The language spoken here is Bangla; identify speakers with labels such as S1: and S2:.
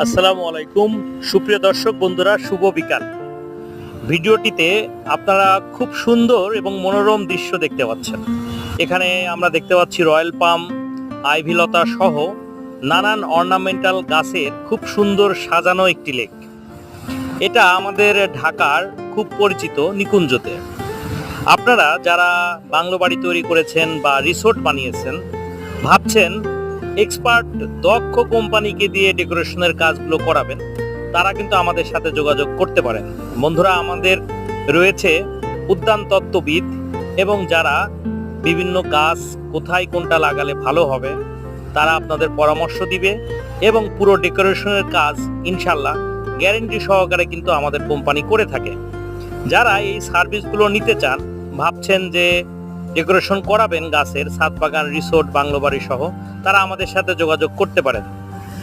S1: আসসালামু আলাইকুম সুপ্রিয় দর্শক বন্ধুরা, শুভ বিকাল। ভিডিওটিতে আপনারা খুব সুন্দর এবং মনোরম দৃশ্য দেখতে পাচ্ছেন। এখানে আমরা দেখতে পাচ্ছি রয়্যাল পাম, আইভি লতা সহ নানান অর্নামেন্টাল গাছের খুব সুন্দর সাজানো একটি লেক। এটা আমাদের ঢাকার খুব পরিচিত নিকুঞ্জতে। আপনারা যারা বাংলো বাড়ি তৈরি করেছেন বা রিসোর্ট বানিয়েছেন, ভাবছেন এক্সপার্ট দক্ষ কোম্পানিকে দিয়ে ডেকোরেশনের কাজগুলো করাবেন, তারা কিন্তু আমাদের সাথে যোগাযোগ করতে পারেন। বন্ধুরা, আমাদের রয়েছে উদ্যান তত্ত্ববিদ এবং যারা বিভিন্ন গাছ কোথায় কোনটা লাগালে ভালো হবে তারা আপনাদের পরামর্শ দিবে এবং পুরো ডেকোরেশনের কাজ ইনশাল্লাহ গ্যারেন্টি সহকারে কিন্তু আমাদের কোম্পানি করে থাকে। যারা এই সার্ভিসগুলো নিতে চান, ভাবছেন যে ডেকোরেশন করাবেন গাছের ছাদ বাগান, রিসোর্ট, বাংলো বাড়ি সহ, তারা আমাদের সাথে যোগাযোগ করতে পারেন।